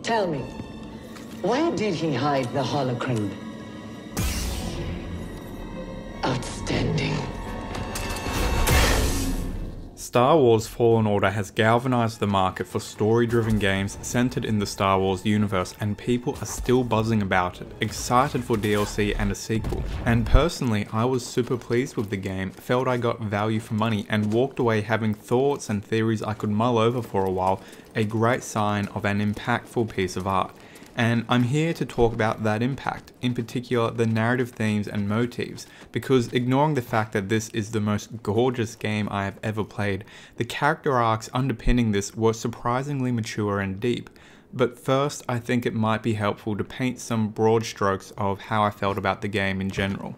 Tell me, where did he hide the holocron? Outstanding. Star Wars Fallen Order has galvanized the market for story-driven games centered in the Star Wars universe, and people are still buzzing about it, excited for DLC and a sequel. And personally, I was super pleased with the game, felt I got value for money, and walked away having thoughts and theories I could mull over for a while, a great sign of an impactful piece of art. And I'm here to talk about that impact, in particular the narrative themes and motifs, because ignoring the fact that this is the most gorgeous game I have ever played, the character arcs underpinning this were surprisingly mature and deep. But first, I think it might be helpful to paint some broad strokes of how I felt about the game in general.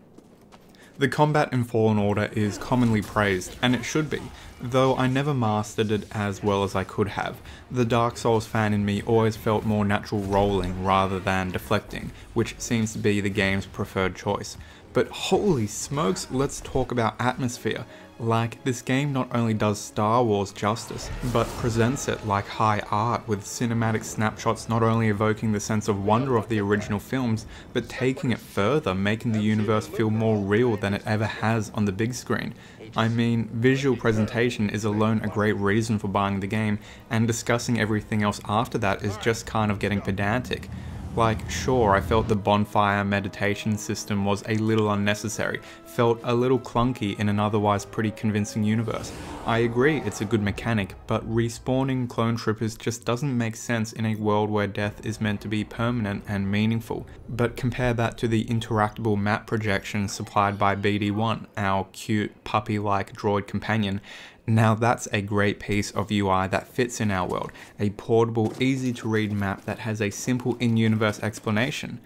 The combat in Fallen Order is commonly praised, and it should be, though I never mastered it as well as I could have. The Dark Souls fan in me always felt more natural rolling rather than deflecting, which seems to be the game's preferred choice. But holy smokes, let's talk about atmosphere. Like, this game not only does Star Wars justice, but presents it like high art, with cinematic snapshots not only evoking the sense of wonder of the original films, but taking it further, making the universe feel more real than it ever has on the big screen. I mean, visual presentation is alone a great reason for buying the game, and discussing everything else after that is just kind of getting pedantic. Like, sure, I felt the bonfire meditation system was a little unnecessary, felt a little clunky in an otherwise pretty convincing universe. I agree it's a good mechanic, but respawning clone troopers just doesn't make sense in a world where death is meant to be permanent and meaningful. But compare that to the interactable map projection supplied by BD1, our cute puppy-like droid companion. Now that's a great piece of UI that fits in our world, a portable, easy to read map that has a simple in-universe explanation.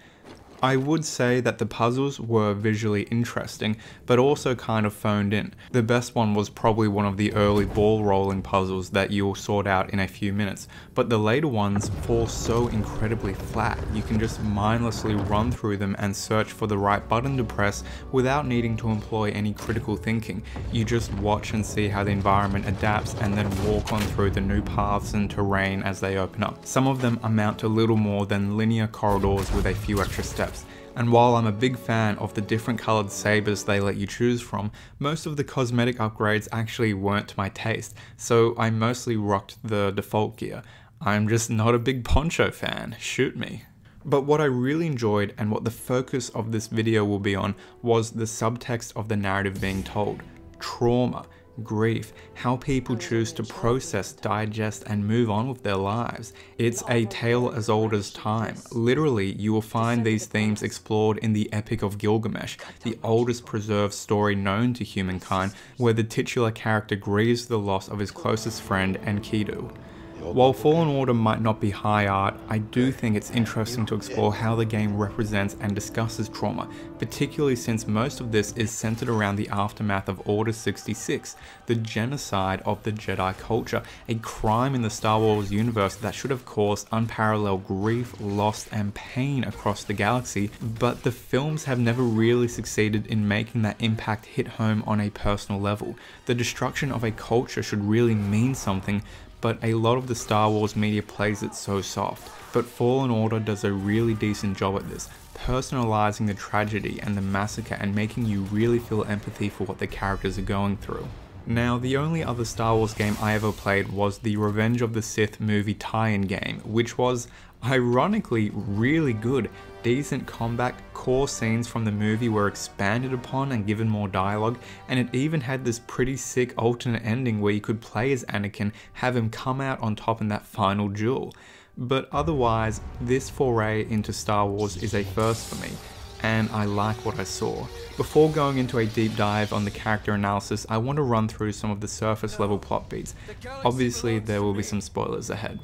I would say that the puzzles were visually interesting, but also kind of phoned in. The best one was probably one of the early ball rolling puzzles that you'll sort out in a few minutes, but the later ones fall so incredibly flat, you can just mindlessly run through them and search for the right button to press without needing to employ any critical thinking. You just watch and see how the environment adapts and then walk on through the new paths and terrain as they open up. Some of them amount to little more than linear corridors with a few extra steps. And while I'm a big fan of the different coloured sabers they let you choose from, most of the cosmetic upgrades actually weren't to my taste, so I mostly rocked the default gear. I'm just not a big poncho fan, shoot me. But what I really enjoyed, and what the focus of this video will be on, was the subtext of the narrative being told. Trauma, grief, how people choose to process, digest, and move on with their lives. It's a tale as old as time. Literally, you will find these themes explored in the Epic of Gilgamesh, the oldest preserved story known to humankind, where the titular character grieves the loss of his closest friend, Enkidu. While Fallen Order might not be high art, I do think it's interesting to explore how the game represents and discusses trauma, particularly since most of this is centered around the aftermath of Order 66, the genocide of the Jedi culture, a crime in the Star Wars universe that should have caused unparalleled grief, loss, and pain across the galaxy, but the films have never really succeeded in making that impact hit home on a personal level. The destruction of a culture should really mean something, but a lot of the Star Wars media plays it so soft. But Fallen Order does a really decent job at this, personalizing the tragedy and the massacre and making you really feel empathy for what the characters are going through. Now, the only other Star Wars game I ever played was the Revenge of the Sith movie tie-in game, which was, ironically, really good. Decent combat, core scenes from the movie were expanded upon and given more dialogue, and it even had this pretty sick alternate ending where you could play as Anakin, have him come out on top in that final duel. But otherwise, this foray into Star Wars is a first for me, and I like what I saw. Before going into a deep dive on the character analysis, I want to run through some of the surface level plot beats. Obviously, there will be some spoilers ahead.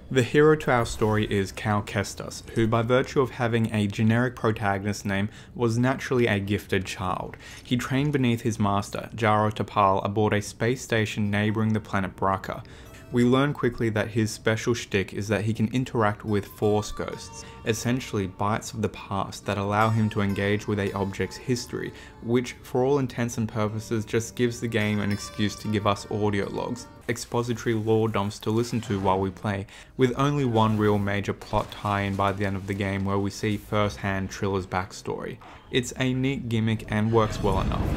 The hero to our story is Cal Kestis, who by virtue of having a generic protagonist name was naturally a gifted child. He trained beneath his master, Jaro Tapal, aboard a space station neighbouring the planet Bracca. We learn quickly that his special shtick is that he can interact with Force ghosts, essentially bites of the past that allow him to engage with a object's history, which for all intents and purposes just gives the game an excuse to give us audio logs. expository lore dumps to listen to while we play, with only one real major plot tie-in by the end of the game where we see firsthand Trilla's backstory. It's a neat gimmick and works well enough.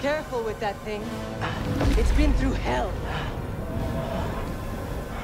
Careful with that thing. It's been through hell.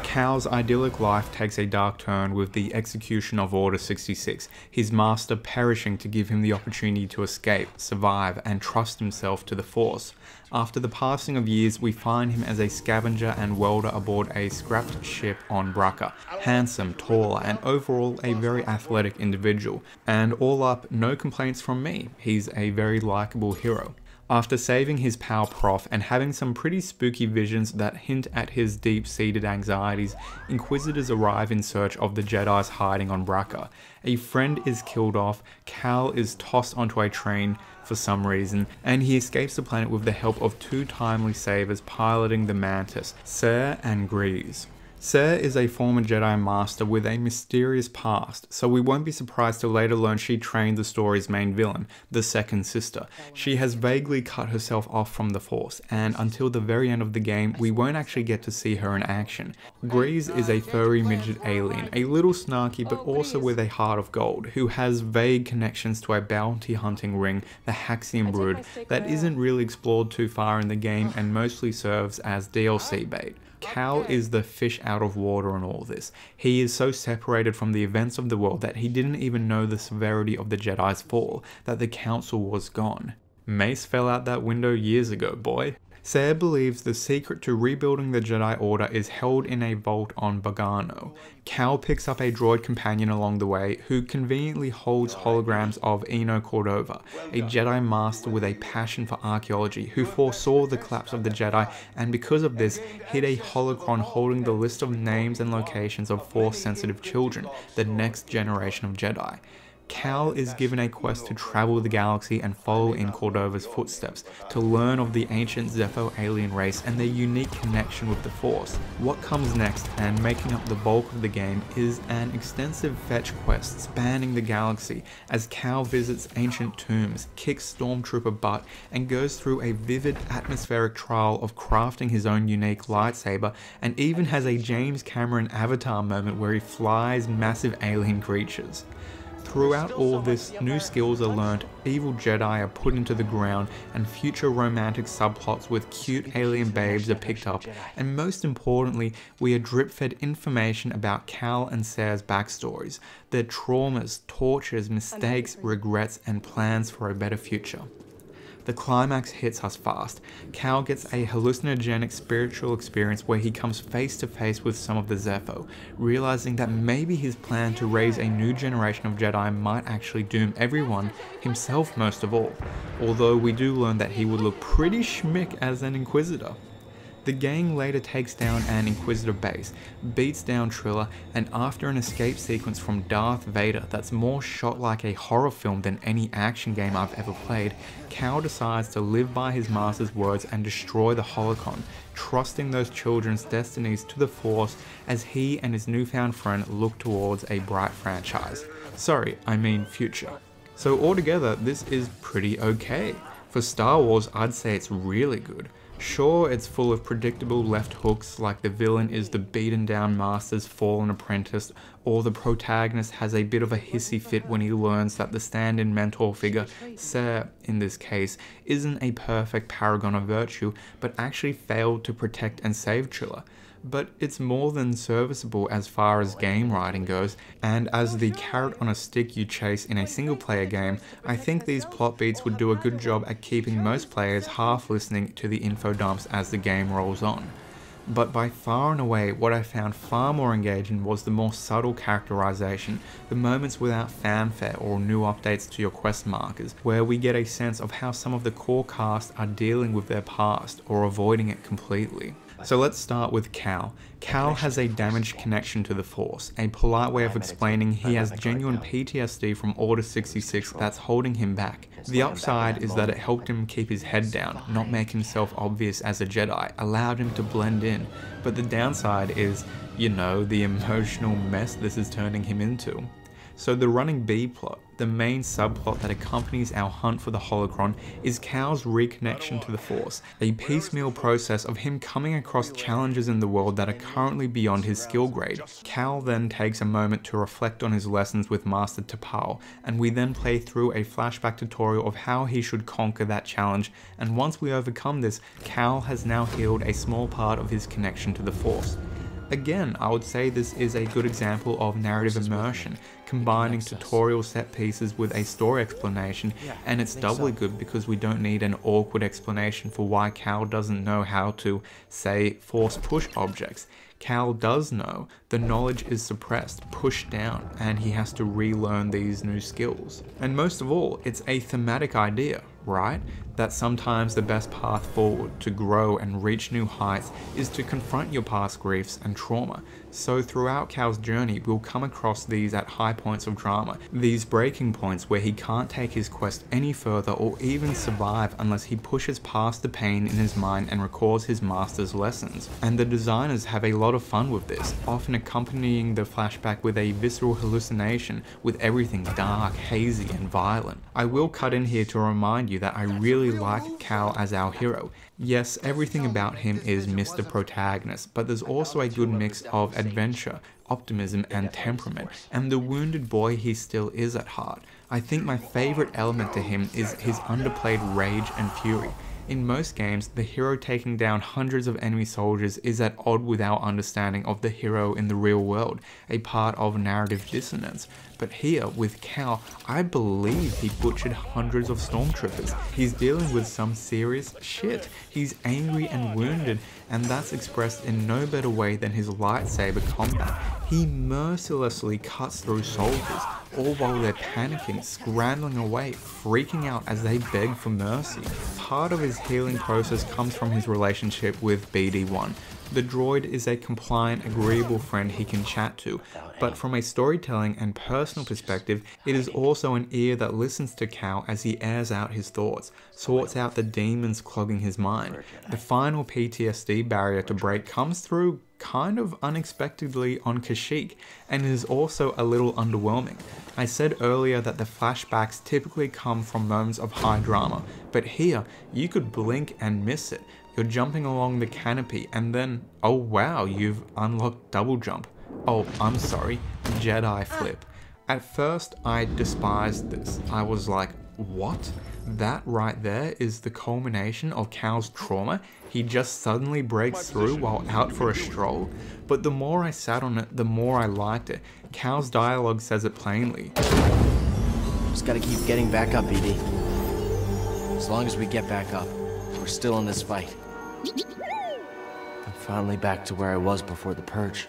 Cal's idyllic life takes a dark turn with the execution of Order 66, his master perishing to give him the opportunity to escape, survive, and trust himself to the Force. After the passing of years, we find him as a scavenger and welder aboard a scrapped ship on Bracca. Handsome, tall, and overall a very athletic individual. And all up, no complaints from me. He's a very likable hero. After saving his pal Prof and having some pretty spooky visions that hint at his deep-seated anxieties, Inquisitors arrive in search of the Jedi's hiding on Bracca. A friend is killed off, Cal is tossed onto a train for some reason, and he escapes the planet with the help of two timely savers piloting the Mantis, Cere and Grease. Cere is a former Jedi Master with a mysterious past, so we won't be surprised to later learn she trained the story's main villain, the Second Sister. She has vaguely cut herself off from the Force, and until the very end of the game, we won't actually get to see her in action. Grease is a furry midget alien, a little snarky but also with a heart of gold, who has vague connections to a bounty hunting ring, the Haxian Brood, that isn't really explored too far in the game and mostly serves as DLC bait. Cal is the fish out of water in all this. He is so separated from the events of the world that he didn't even know the severity of the Jedi's fall, that the Council was gone. Mace fell out that window years ago, boy. Cere believes the secret to rebuilding the Jedi Order is held in a vault on Bogano. Cal picks up a droid companion along the way who conveniently holds holograms of Eno Cordova, a Jedi Master with a passion for archaeology who foresaw the collapse of the Jedi and because of this hid a holocron holding the list of names and locations of Force-sensitive children, the next generation of Jedi. Cal is given a quest to travel the galaxy and follow in Cordova's footsteps, to learn of the ancient Zepho alien race and their unique connection with the Force. What comes next, and making up the bulk of the game, is an extensive fetch quest spanning the galaxy as Cal visits ancient tombs, kicks stormtrooper butt, and goes through a vivid atmospheric trial of crafting his own unique lightsaber, and even has a James Cameron Avatar moment where he flies massive alien creatures. Throughout all this, new skills are learnt, evil Jedi are put into the ground, and future romantic subplots with cute alien babes are picked up, and most importantly, we are drip-fed information about Cal and Cere's backstories, their traumas, tortures, mistakes, regrets, and plans for a better future. The climax hits us fast. Cal gets a hallucinogenic spiritual experience where he comes face to face with some of the Zepho, realizing that maybe his plan to raise a new generation of Jedi might actually doom everyone, himself most of all, although we do learn that he would look pretty schmick as an Inquisitor. The gang later takes down an Inquisitor base, beats down Trilla, and after an escape sequence from Darth Vader that's more shot like a horror film than any action game I've ever played, Cal decides to live by his master's words and destroy the holocron, trusting those children's destinies to the Force as he and his newfound friend look towards a bright franchise. Sorry, I mean future. So altogether, this is pretty okay. For Star Wars, I'd say it's really good. Sure, it's full of predictable left hooks like the villain is the beaten down master's fallen apprentice, or the protagonist has a bit of a hissy fit when he learns that the stand-in mentor figure, Cere in this case, isn't a perfect paragon of virtue but actually failed to protect and save Trilla. But it's more than serviceable as far as game writing goes, and as the carrot on a stick you chase in a single player game, I think these plot beats would do a good job at keeping most players half listening to the info dumps as the game rolls on. But by far and away, what I found far more engaging was the more subtle characterization, the moments without fanfare or new updates to your quest markers, where we get a sense of how some of the core cast are dealing with their past or avoiding it completely. So let's start with Cal. Cal has a damaged connection to the Force, a polite way of explaining he has genuine PTSD from Order 66 that's holding him back. The upside is that it helped him keep his head down, not make himself obvious as a Jedi, allowed him to blend in. But the downside is, you know, the emotional mess this is turning him into. So the running B plot, the main subplot that accompanies our hunt for the holocron is Cal's reconnection to the Force, a piecemeal process of him coming across challenges in the world that are currently beyond his skill grade. Cal then takes a moment to reflect on his lessons with Master Tapal, and we then play through a flashback tutorial of how he should conquer that challenge, and once we overcome this, Cal has now healed a small part of his connection to the Force. Again, I would say this is a good example of narrative immersion, combining tutorial set pieces with a story explanation, and it's doubly good because we don't need an awkward explanation for why Cal doesn't know how to, say, force push objects. Cal does know, the knowledge is suppressed, pushed down, and he has to relearn these new skills. And most of all, it's a thematic idea, right? That sometimes the best path forward to grow and reach new heights is to confront your past griefs and trauma. So throughout Cal's journey, we'll come across these at high points of drama, these breaking points where he can't take his quest any further or even survive unless he pushes past the pain in his mind and records his master's lessons. And the designers have a lot of fun with this, often accompanying the flashback with a visceral hallucination with everything dark, hazy, and violent. I will cut in here to remind you that I really like Cal as our hero. Yes, everything about him is Mr. Protagonist, but there's also a good mix of adventure, optimism, and temperament, and the wounded boy he still is at heart. I think my favorite element to him is his underplayed rage and fury. In most games, the hero taking down hundreds of enemy soldiers is at odds with our understanding of the hero in the real world, a part of narrative dissonance. But here, with Cal, I believe he butchered hundreds of stormtroopers. He's dealing with some serious shit. He's angry and wounded, and that's expressed in no better way than his lightsaber combat. He mercilessly cuts through soldiers, all while they're panicking, scrambling away, freaking out as they beg for mercy. Part of his healing process comes from his relationship with BD-1. The droid is a compliant, agreeable friend he can chat to, but from a storytelling and personal perspective, it is also an ear that listens to Cal as he airs out his thoughts, sorts out the demons clogging his mind. The final PTSD barrier to break comes through kind of unexpectedly on Kashyyyk, and is also a little underwhelming. I said earlier that the flashbacks typically come from moments of high drama, but here, you could blink and miss it. You're jumping along the canopy and then, oh wow, you've unlocked double jump. Oh, I'm sorry, Jedi flip. At first, I despised this. I was like, what? That right there is the culmination of Cal's trauma? He just suddenly breaks through while out for a stroll? But the more I sat on it, the more I liked it. Cal's dialogue says it plainly. Just gotta keep getting back up, BD. As long as we get back up, we're still in this fight. I'm finally back to where I was before the Purge,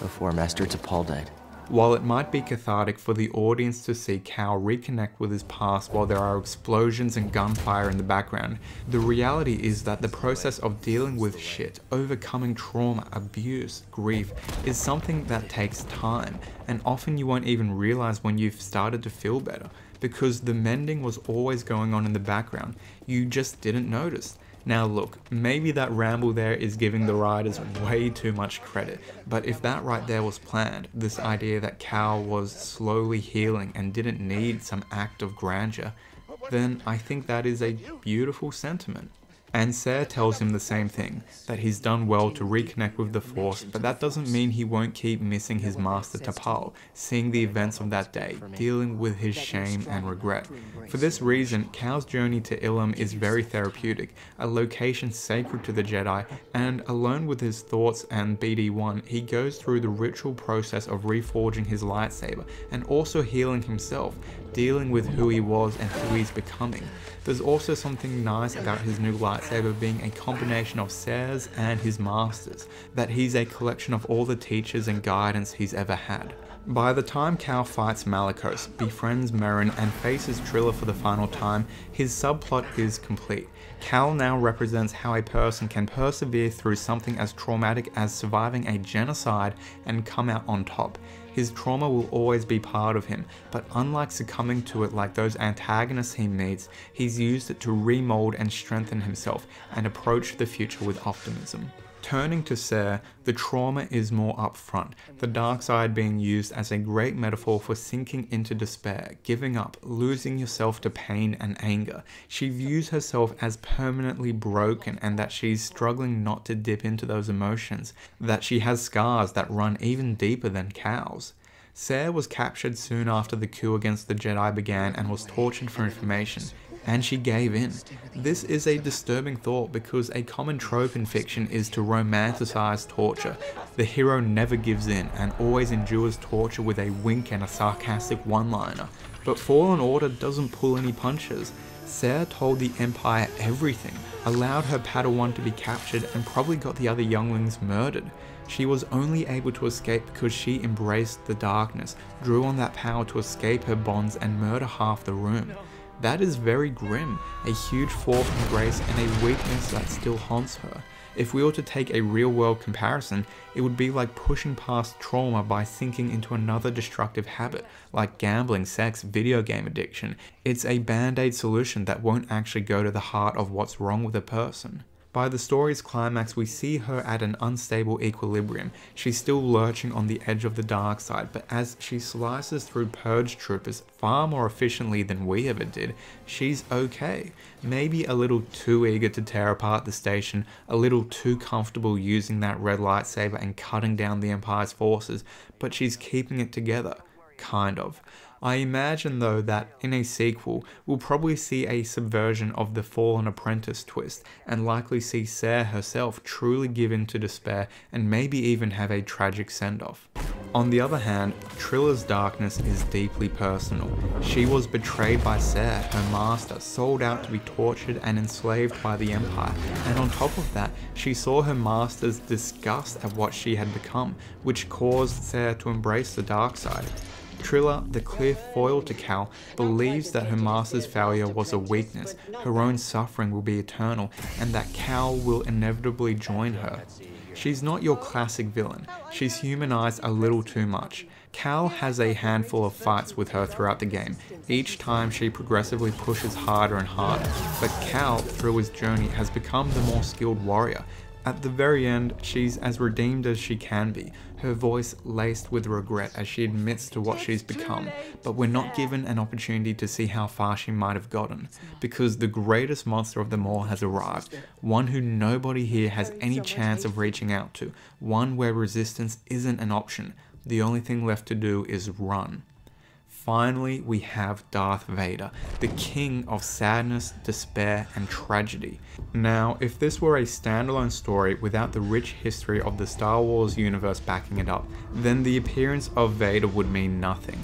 before Master Tapal died. While it might be cathartic for the audience to see Cal reconnect with his past while there are explosions and gunfire in the background, the reality is that the process of dealing with shit, overcoming trauma, abuse, grief, is something that takes time, and often you won't even realize when you've started to feel better, because the mending was always going on in the background, you just didn't notice. Now look, maybe that ramble there is giving the writers way too much credit, but if that right there was planned, this idea that Cal was slowly healing and didn't need some act of grandeur, then I think that is a beautiful sentiment. And Cere tells him the same thing, that he's done well to reconnect with the Force, but that doesn't mean he won't keep missing his Master Tapal, seeing the events of that day, dealing with his shame and regret. For this reason, Cal's journey to Ilum is very therapeutic, a location sacred to the Jedi, and alone with his thoughts and BD-1, he goes through the ritual process of reforging his lightsaber, and also healing himself, dealing with who he was and who he's becoming. There's also something nice about his new lightsaber being a combination of Cere's and his master's, that he's a collection of all the teachers and guidance he's ever had. By the time Cal fights Malicos, befriends Merrin, and faces Trilla for the final time, his subplot is complete. Cal now represents how a person can persevere through something as traumatic as surviving a genocide and come out on top. His trauma will always be part of him, but unlike succumbing to it like those antagonists he meets, he's used it to remold and strengthen himself and approach the future with optimism. Turning to Cere, the trauma is more upfront, the dark side being used as a great metaphor for sinking into despair, giving up, losing yourself to pain and anger. She views herself as permanently broken and that she's struggling not to dip into those emotions, that she has scars that run even deeper than Cal's. Cere was captured soon after the coup against the Jedi began and was tortured for information, and she gave in. This is a disturbing thought because a common trope in fiction is to romanticize torture. The hero never gives in and always endures torture with a wink and a sarcastic one-liner. But Fallen Order doesn't pull any punches. Cere told the Empire everything, allowed her Padawan to be captured and probably got the other younglings murdered. She was only able to escape because she embraced the darkness, drew on that power to escape her bonds and murder half the room. That is very grim, a huge fall from grace and a weakness that still haunts her. If we were to take a real-world comparison, it would be like pushing past trauma by sinking into another destructive habit, like gambling, sex, video game addiction. It's a band-aid solution that won't actually go to the heart of what's wrong with a person. By the story's climax, we see her at an unstable equilibrium. She's still lurching on the edge of the dark side, but as she slices through purge troopers far more efficiently than we ever did, she's okay. Maybe a little too eager to tear apart the station, a little too comfortable using that red lightsaber and cutting down the Empire's forces, but she's keeping it together. Kind of. I imagine though that in a sequel, we'll probably see a subversion of the Fallen Apprentice twist, and likely see Cere herself truly give in to despair and maybe even have a tragic send-off. On the other hand, Trilla's darkness is deeply personal. She was betrayed by Cere, her master, sold out to be tortured and enslaved by the Empire, and on top of that, she saw her master's disgust at what she had become, which caused Cere to embrace the dark side. Trilla, the clear foil to Cal, believes that her master's failure was a weakness, her own suffering will be eternal, and that Cal will inevitably join her. She's not your classic villain, she's humanized a little too much. Cal has a handful of fights with her throughout the game, each time she progressively pushes harder and harder, but Cal, through his journey, has become the more skilled warrior. At the very end, she's as redeemed as she can be, her voice laced with regret as she admits to what she's become, but we're not given an opportunity to see how far she might have gotten, because the greatest monster of them all has arrived, one who nobody here has any chance of reaching out to, one where resistance isn't an option. The only thing left to do is run. Finally, we have Darth Vader, the king of sadness, despair, and tragedy. Now, if this were a standalone story without the rich history of the Star Wars universe backing it up, then the appearance of Vader would mean nothing.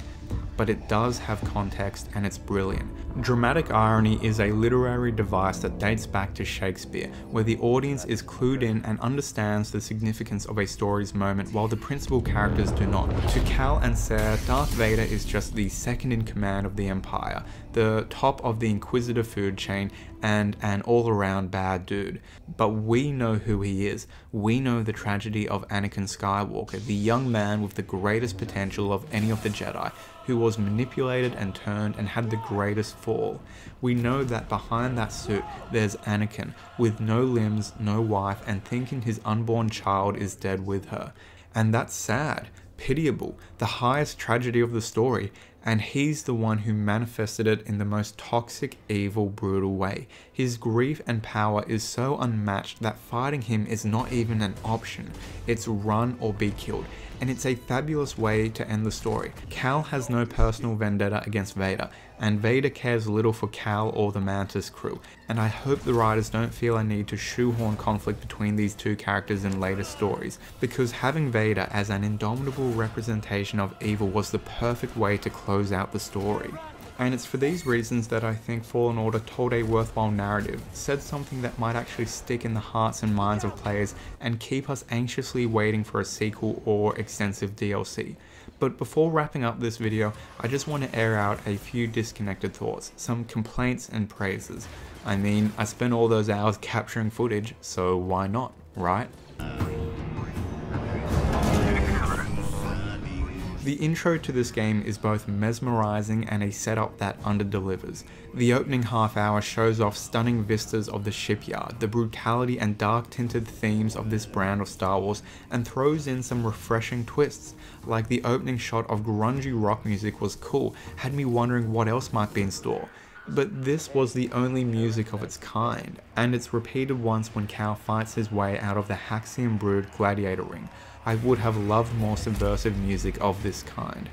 But it does have context and it's brilliant. Dramatic irony is a literary device that dates back to Shakespeare, where the audience is clued in and understands the significance of a story's moment while the principal characters do not. To Cal and Cere, Darth Vader is just the second in command of the Empire, the top of the Inquisitor food chain, and an all-around bad dude. But we know who he is. We know the tragedy of Anakin Skywalker, the young man with the greatest potential of any of the Jedi, who was manipulated and turned and had the greatest fall. We know that behind that suit there's Anakin, with no limbs, no wife, and thinking his unborn child is dead with her. And that's sad, pitiable, the highest tragedy of the story, and he's the one who manifested it in the most toxic, evil, brutal way. His grief and power is so unmatched that fighting him is not even an option. It's run or be killed, and it's a fabulous way to end the story. Cal has no personal vendetta against Vader, and Vader cares little for Cal or the Mantis crew, and I hope the writers don't feel a need to shoehorn conflict between these two characters in later stories, because having Vader as an indomitable representation of evil was the perfect way to close out the story. And it's for these reasons that I think Fallen Order told a worthwhile narrative, said something that might actually stick in the hearts and minds of players and keep us anxiously waiting for a sequel or extensive DLC. But before wrapping up this video, I just want to air out a few disconnected thoughts, some complaints and praises. I mean, I spent all those hours capturing footage, so why not, right? The intro to this game is both mesmerizing and a setup that underdelivers. The opening half hour shows off stunning vistas of the shipyard, the brutality and dark tinted themes of this brand of Star Wars, and throws in some refreshing twists, like the opening shot of grungy rock music was cool, had me wondering what else might be in store. But this was the only music of its kind, and it's repeated once when Cal fights his way out of the Haxian Brood gladiator ring. I would have loved more subversive music of this kind.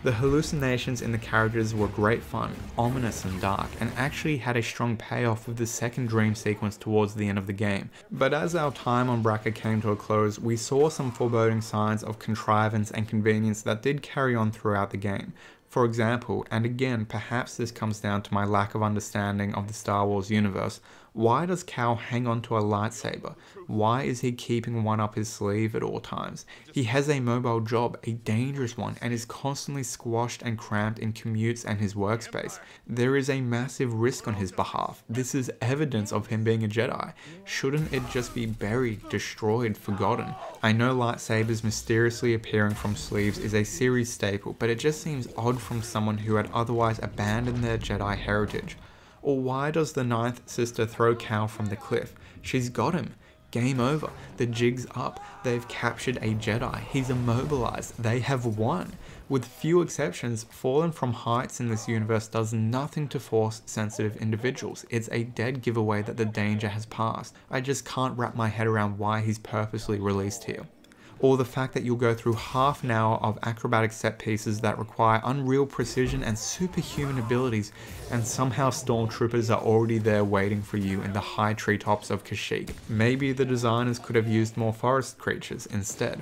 The hallucinations in the characters were great fun, ominous and dark, and actually had a strong payoff with the second dream sequence towards the end of the game. But as our time on Bracca came to a close, we saw some foreboding signs of contrivance and convenience that did carry on throughout the game. For example, and again perhaps this comes down to my lack of understanding of the Star Wars universe, why does Cal hang on to a lightsaber? Why is he keeping one up his sleeve at all times? He has a mobile job, a dangerous one, and is constantly squashed and cramped in commutes and his workspace. There is a massive risk on his behalf. This is evidence of him being a Jedi. Shouldn't it just be buried, destroyed, forgotten? I know lightsabers mysteriously appearing from sleeves is a series staple, but it just seems odd from someone who had otherwise abandoned their Jedi heritage. Or why does the ninth sister throw Cal from the cliff? She's got him. Game over. The jig's up. They've captured a Jedi. He's immobilized. They have won. With few exceptions, falling from heights in this universe does nothing to force sensitive individuals. It's a dead giveaway that the danger has passed. I just can't wrap my head around why he's purposely released here. Or the fact that you'll go through half an hour of acrobatic set pieces that require unreal precision and superhuman abilities, and somehow stormtroopers are already there waiting for you in the high treetops of Kashyyyk. Maybe the designers could have used more forest creatures instead.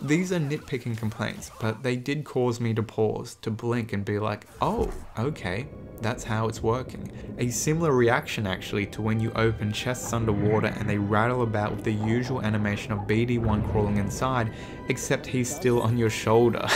These are nitpicking complaints, but they did cause me to pause, to blink and be like, oh, okay, that's how it's working. A similar reaction actually to when you open chests underwater and they rattle about with the usual animation of BD1 crawling inside, except he's still on your shoulder.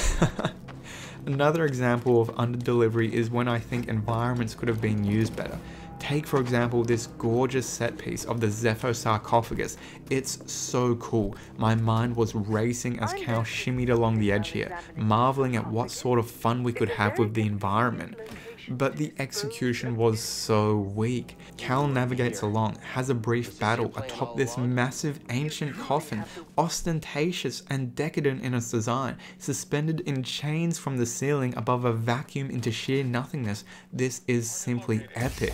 Another example of underdelivery is when I think environments could have been used better. Take for example this gorgeous set piece of the Zepho sarcophagus. It's so cool. My mind was racing as Cal shimmied along the edge here, marveling at what sort of fun we could have with the environment. But the execution was so weak. Cal navigates along, has a brief battle atop this massive ancient coffin, ostentatious and decadent in its design, suspended in chains from the ceiling above a vacuum into sheer nothingness. This is simply epic.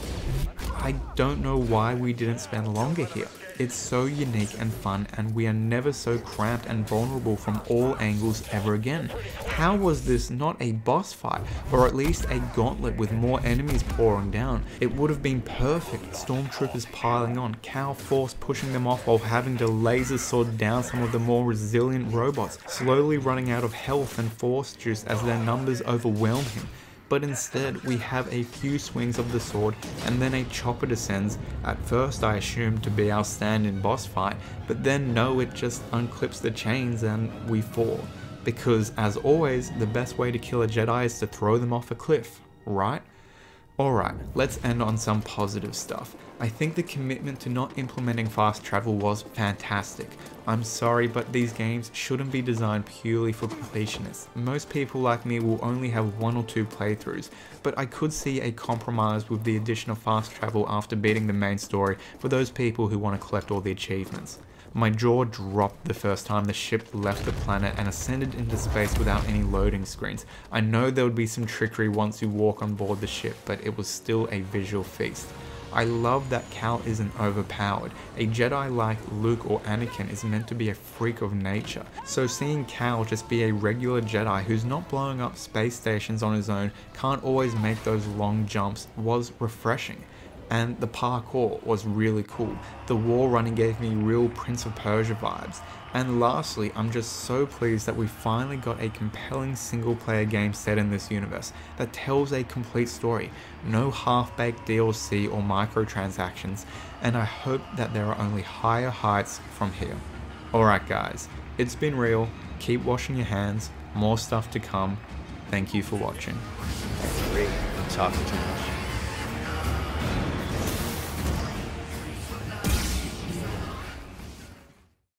I don't know why we didn't spend longer here. It's so unique and fun, and we are never so cramped and vulnerable from all angles ever again. How was this not a boss fight, or at least a gauntlet with more enemies pouring down? It would have been perfect. Stormtroopers piling on, Cal Force pushing them off while having to laser sword down some of the more resilient robots, slowly running out of health and force juice as their numbers overwhelm him. But instead we have a few swings of the sword and then a chopper descends. At first I assumed to be our stand-in boss fight, but then no, it just unclips the chains and we fall. Because as always, the best way to kill a Jedi is to throw them off a cliff, right? Alright, let's end on some positive stuff. I think the commitment to not implementing fast travel was fantastic. I'm sorry, but these games shouldn't be designed purely for completionists. Most people like me will only have 1 or 2 playthroughs, but I could see a compromise with the addition of fast travel after beating the main story for those people who want to collect all the achievements. My jaw dropped the first time the ship left the planet and ascended into space without any loading screens. I know there would be some trickery once you walk on board the ship, but it was still a visual feast. I love that Cal isn't overpowered. A Jedi like Luke or Anakin is meant to be a freak of nature. So seeing Cal just be a regular Jedi who's not blowing up space stations on his own, can't always make those long jumps, was refreshing. And the parkour was really cool. The wall running gave me real Prince of Persia vibes. And lastly, I'm just so pleased that we finally got a compelling single player game set in this universe that tells a complete story. No half-baked DLC or microtransactions, and I hope that there are only higher heights from here. Alright guys, it's been real. Keep washing your hands. More stuff to come. Thank you for watching. Great. I'm talking too much.